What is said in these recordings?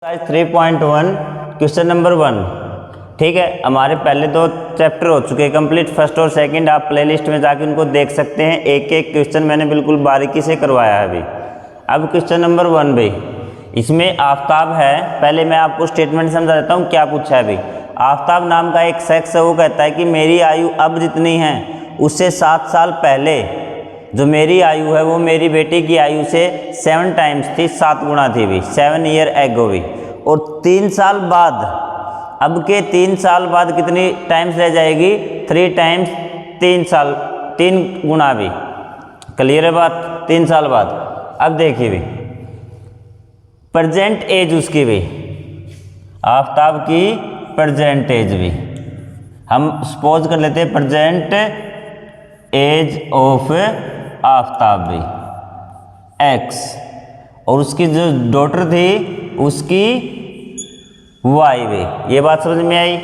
3.1 question number 1। ठीक है, हमारे पहले दो चैप्टर हो चुके हैं कंप्लीट, फर्स्ट और सेकंड। आप प्लेलिस्ट में जाके उनको देख सकते हैं। एक एक क्वेश्चन मैंने बिल्कुल बारीकी से करवाया है अभी। अब क्वेश्चन नंबर 1 भाई, इसमें आफ्ताब है। पहले मैं आपको स्टेटमेंट समझा देता हूँ क्या पूछा है भाई। आफ्ताब नाम का एक शख्स है, वो कहता है कि मेरी आयु अब जितनी है उससे 7 साल पहले जो मेरी आयु है वो मेरी बेटी की आयु से 7 टाइम्स थी, 7 गुना थी भी, 7 ईयर एगो भी। और 3 साल बाद, अब के 3 साल बाद कितनी टाइम्स रह जाएगी? 3 टाइम्स 3 साल, 3 गुना भी। क्लियर है बात? 3 साल बाद। अब देखिए भी प्रेजेंट एज उसकी भी, आफ्ताब की प्रेजेंट एज भी हम सपोज कर लेते हैं प्रेजेंट एज ऑफ आफ्ताब भी x, और उसकी जो डॉटर थी उसकी y भी। ये बात समझ में आई?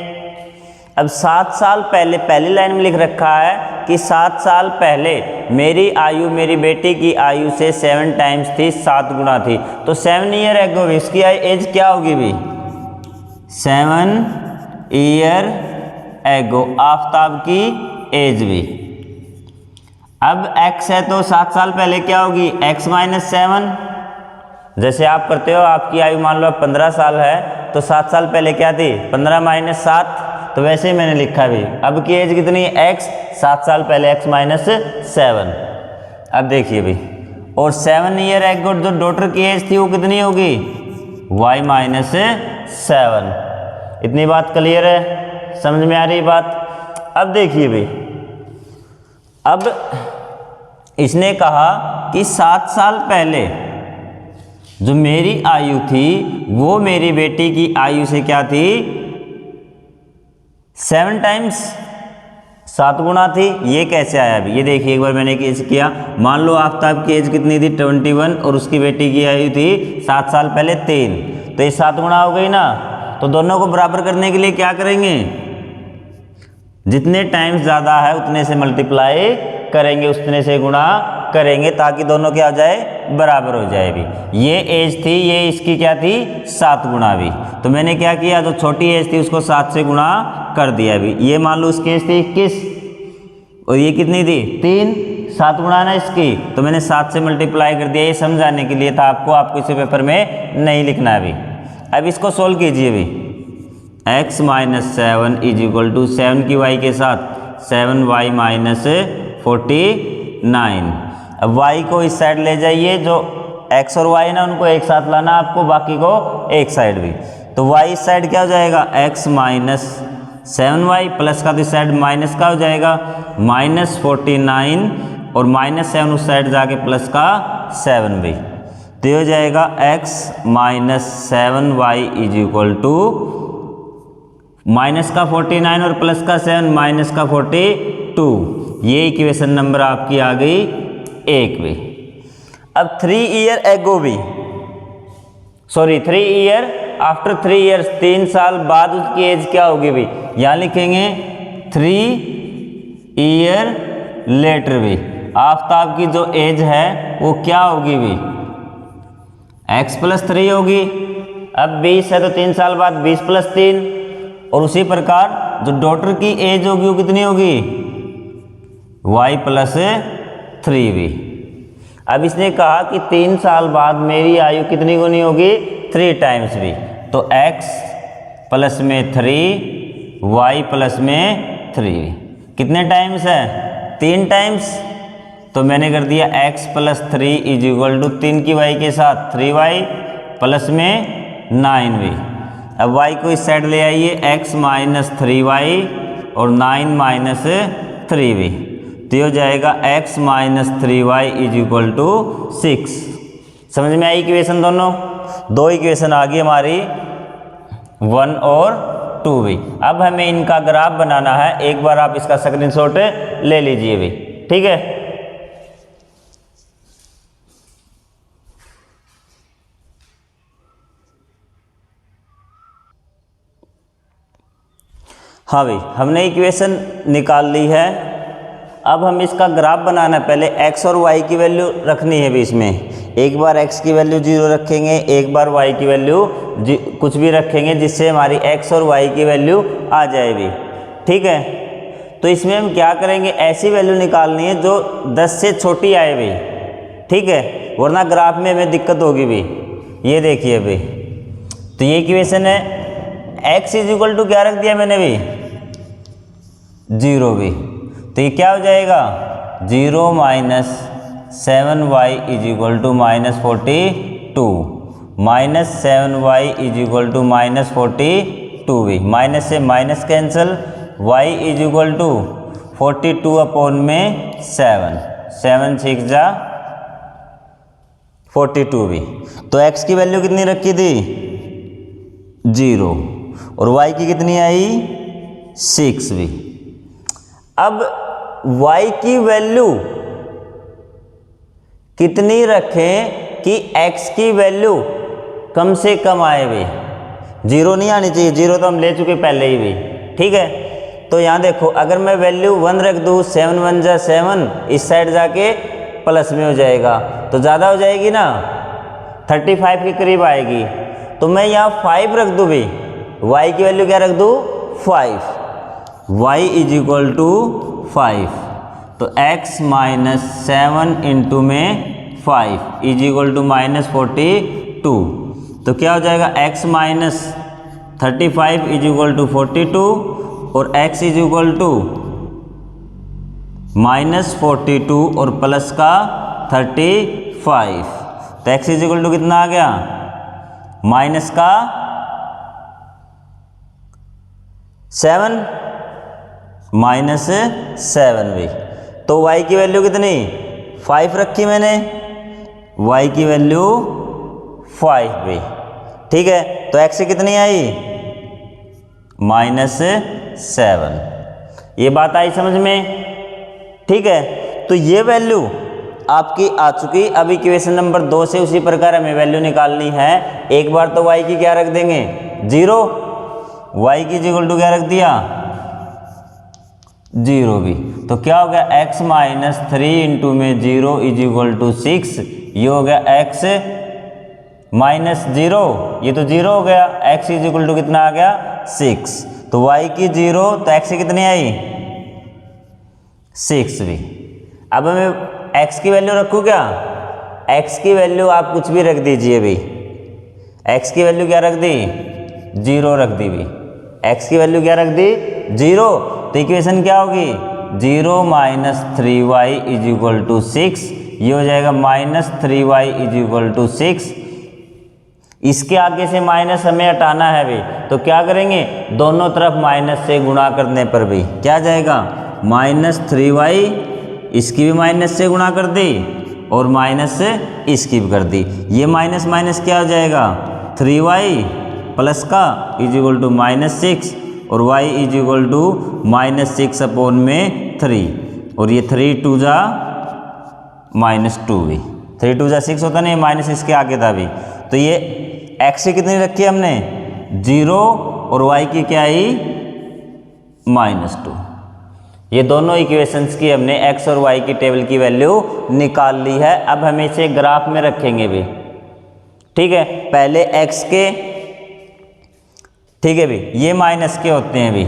अब 7 साल पहले, पहली लाइन में लिख रखा है कि 7 साल पहले मेरी आयु मेरी बेटी की आयु से 7 टाइम्स थी, 7 गुना थी। तो 7 ईयर एगो भी इसकी एज क्या होगी भी? 7 ईयर एगो आफ्ताब की एज भी। अब x है तो 7 साल पहले क्या होगी? x minus 7। जैसे आप करते हो, आपकी आयु मान लो 15 साल है तो 7 साल पहले क्या थी? 15 माइनस 7। तो वैसे ही मैंने लिखा भी, अब की एज कितनी है? x, 7 साल पहले x माइनस 7। अब देखिए भी, और 7 ईयर एगो जो डॉटर की एज थी वो कितनी होगी? y minus 7। इतनी बात क्लियर है? समझ में आ रही बात? अब देखिए भी, अब इसने कहा कि 7 साल पहले जो मेरी आयु थी वो मेरी बेटी की आयु से क्या थी? 7 टाइम्स, 7 गुना थी। ये कैसे आया अभी? ये देखिए एक बार मैंने कैसे किया। मान लो आफ्ताब की एज कितनी थी? 21, और उसकी बेटी की आयु थी 7 साल पहले 3, तो ये 7 गुना हो गई ना। तो दोनों को बराबर करने के लिए क्या करेंगे? जितने टाइम्स ज़्यादा है उतने से मल्टीप्लाई करेंगे, उतने से गुणा करेंगे, ताकि दोनों क्या हो जाए? बराबर हो जाए भी। ये एज थी, ये इसकी क्या थी? 7 गुना भी। तो मैंने क्या किया, जो छोटी एज थी उसको 7 से गुणा कर दिया भी। ये मान लो उसकी एज थी 21, और ये कितनी थी? 3, 7 गुणा ना इसकी, तो मैंने 7 से मल्टीप्लाई कर दिया। ये समझाने के लिए था आपको इसे पेपर में नहीं लिखना है भी। अब इसको सोल्व कीजिए भी। x minus 7 is equal to 7 की y के साथ 7y माइनस 49। अब y को इस साइड ले जाइए, जो x और y ना उनको एक साथ लाना आपको, बाकी को एक साइड भी। तो y इस साइड क्या हो जाएगा? x माइनस 7y, प्लस का तो इस साइड माइनस का हो जाएगा माइनस 49, और माइनस 7 उस साइड जाके प्लस का 7 भी। तो ये हो जाएगा x minus 7y is equal to minus का 49 और प्लस का 7, माइनस का 42। ये इक्वेशन नंबर आपकी आ गई 1 भी। अब 3 ईयर एगो भी, सॉरी 3 ईयर आफ्टर 3 ईयर्स, 3 साल बाद उसकी एज क्या होगी भी? यहाँ लिखेंगे 3 ईयर लेटर भी। आफ्ताब की जो एज है वो क्या होगी भी? x प्लस 3 होगी। अब 20 है तो 3 साल बाद 20 प्लस 3, और उसी प्रकार जो डॉटर की एज होगी वो कितनी होगी? y प्लस 3 भी। अब इसने कहा कि 3 साल बाद मेरी आयु कितनी गुनी होगी? 3 टाइम्स भी। तो x प्लस में 3, y प्लस में 3। कितने टाइम्स है? 3 टाइम्स। तो मैंने कर दिया x plus 3 is equal to 3 की y के साथ 3y प्लस में 9 भी। अब y को इस साइड ले आइए, x माइनस 3y और 9 माइनस 3 भी। तो ये हो जाएगा x minus 3y is equal to 6। समझ में आई इक्वेशन? दोनों दो इक्वेशन आ गई हमारी 1 और 2 भी। अब हमें इनका ग्राफ बनाना है। एक बार आप इसका स्क्रीनशॉट ले लीजिए भी, ठीक है? हाँ भाई, हमने इक्वेशन निकाल ली है। अब हम इसका ग्राफ बनाना है। पहले x और y की वैल्यू रखनी है भी इसमें। एक बार x की वैल्यू 0 रखेंगे, एक बार y की वैल्यू कुछ भी रखेंगे जिससे हमारी x और y की वैल्यू आ जाए भी। ठीक है, तो इसमें हम क्या करेंगे, ऐसी वैल्यू निकालनी है जो 10 से छोटी आए भी। ठीक है, वरना ग्राफ में हमें दिक्कत होगी भी। ये देखिए भी, तो ये इक्वेशन है, x इज इक्वल टू क्या रख दिया मैंने भी, 0 भी। तो ये क्या हो जाएगा, 0 minus 7y is equal to -42, -7y is equal to -42 भी। माइनस से minus cancel, y is equal to 42 upon में 7, 7 6 जा 42 भी। तो x की वैल्यू कितनी रखी थी, 0, और y की कितनी आई, 6 भी। अब y की वैल्यू कितनी रखें कि x की वैल्यू कम से कम आए भी, 0 नहीं आनी चाहिए, 0 तो हम ले चुके पहले ही भी। ठीक है, तो यहाँ देखो, अगर मैं वैल्यू 1 रख दूँ, 7 1 जा 7, इस साइड जाके प्लस में हो जाएगा, तो ज़्यादा हो जाएगी ना, 35 के करीब आएगी। तो मैं यहाँ 5 रख दूँ भी, y की वैल्यू क्या रख दूँ, 5, y इज इक्वल टू 5, तो x माइनस 7 इंटू में 5 इज इक्वल टू -42, तो क्या हो जाएगा, x minus 35 is equal to 42 और x इज इक्वल टू -42 और प्लस का 35, तो x इज इक्वल टू कितना आ गया, माइनस का 7, -7 भी। तो y की वैल्यू कितनी, 5 रखी मैंने, y की वैल्यू 5 भी। ठीक है, तो x कितनी आई, -7। ये बात आई समझ में। ठीक है, तो ये वैल्यू आपकी आ चुकी। अब इक्वेशन नंबर 2 से उसी प्रकार हमें वैल्यू निकालनी है। एक बार तो y की क्या रख देंगे, 0, y की इक्वल टू क्या रख दिया, 0 भी। तो क्या हो गया, x माइनस 3 इंटू में 0 इज इक्वल टू 6, ये हो गया x माइनस 0, ये तो 0 हो गया, x इज इक्वल टू कितना आ गया, 6। तो y की 0, तो x की कितनी आई, 6 भी। अब मैं x की वैल्यू रखूँ क्या, x की वैल्यू आप कुछ भी रख दीजिए भी, x की वैल्यू क्या रख दी, 0 रख दी भी। x की वैल्यू क्या रख दी, 0, तो इक्वेशन क्या होगी, 0 minus 3y is equal to 6, ये हो जाएगा -3y इज इक्वल टू 6। इसके आगे से माइनस हमें हटाना है भी, तो क्या करेंगे, दोनों तरफ माइनस से गुणा करने पर भी क्या जाएगा, -3y, इसकी भी माइनस से गुणा कर दी और माइनस से इसकी भी कर दी। ये माइनस माइनस क्या हो जाएगा, 3y प्लस का इज इक्वल टू -6 और y is equal to -6 upon में 3, और ये 3 2 जा -2 भी, 3 2 जा 6 होता नहीं, माइनस इसके आगे था भी। तो ये x की कितनी रखी है हमने, 0, और y की क्या आई, -2। ये दोनों इक्वेशंस की हमने x और y की टेबल की वैल्यू निकाल ली है। अब हम इसे ग्राफ में रखेंगे भी। ठीक है, पहले x के, ठीक है भी, ये माइनस के होते हैं भी।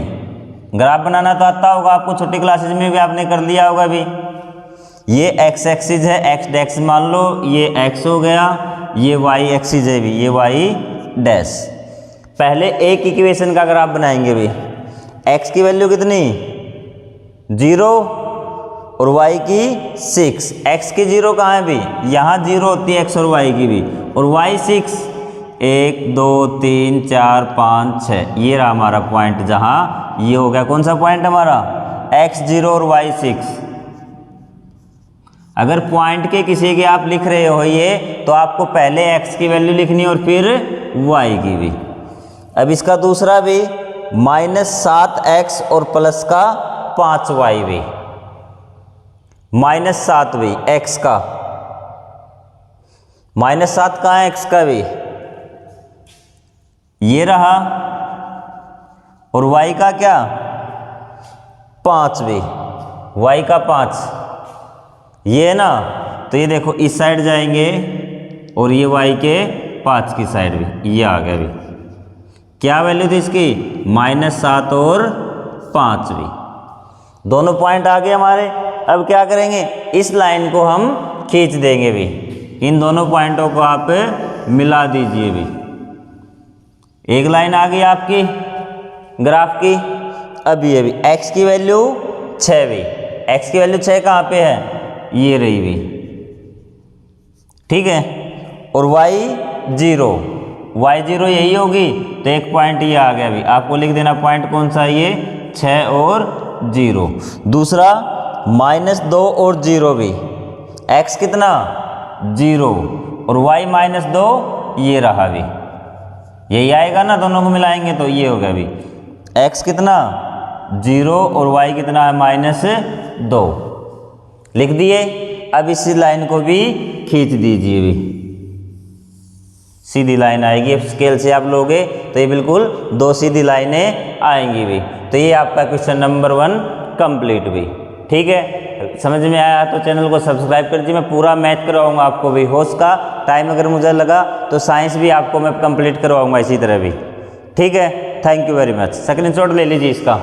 ग्राफ बनाना तो आता होगा आपको, छोटी क्लासेज में भी आपने कर लिया होगा भी। ये x एक्सिस है, x डैश मान लो, ये x हो गया, ये y एक्सिस है भी, ये y डैश। पहले एक इक्वेशन का ग्राफ बनाएंगे भी। x की वैल्यू कितनी, 0 और y की 6। x की 0 कहाँ है भी, यहाँ 0 होती है x और y की भी, और y 6, 1 2 3 4 5 6, ये रहा हमारा पॉइंट, जहाँ ये हो गया कौन सा पॉइंट हमारा, x0 और y6। अगर पॉइंट के किसी के आप लिख रहे हो ये, तो आपको पहले x की वैल्यू लिखनी और फिर y की भी। अब इसका दूसरा भी, -7x और प्लस का 5y भी, -7 भी x का, -7 कहाँ है x का भी, ये रहा, और y का क्या, 5 भी, y का 5, ये है ना। तो ये देखो, इस साइड जाएंगे और ये y के 5 की साइड भी, ये आ गया भी। क्या वैल्यू थी इसकी? -7 और 5 भी। दोनों पॉइंट आ गए हमारे। अब क्या करेंगे, इस लाइन को हम खींच देंगे भी। इन दोनों पॉइंटों को आप मिला दीजिए भी। एक लाइन आ गई आपकी ग्राफ की। अब ये भी x की वैल्यू 6 भी, x की वैल्यू 6 कहाँ पे है? ये रही भी, ठीक है। और y0 यही होगी, तो एक पॉइंट ये आ गया भी। आपको लिख देना पॉइंट कौन सा है ये? 6 और 0। दूसरा -2 और 0 भी, x कितना? 0 और y -2, ये रहा भी। यही आएगा ना, दोनों को मिलाएंगे तो ये होगा भी। x कितना? 0 और y कितना है? -2 लिख दिए। अब इसी लाइन को भी खींच दीजिए भी, सीधी लाइन आएगी। अब स्केल से आप लोगे तो ये बिल्कुल 2 सीधी लाइनें आएंगी भी। तो ये आपका क्वेश्चन नंबर 1 कंप्लीट भी, ठीक है। समझ में आया तो चैनल को सब्सक्राइब कर दीजिए। मैं पूरा मैथ करवाऊंगा आपको भी। होश का टाइम अगर मुझे लगा तो साइंस भी आपको मैं कंप्लीट करवाऊंगा इसी तरह भी, ठीक है। Thank you very much. Screenshot ले लीजिए इसका।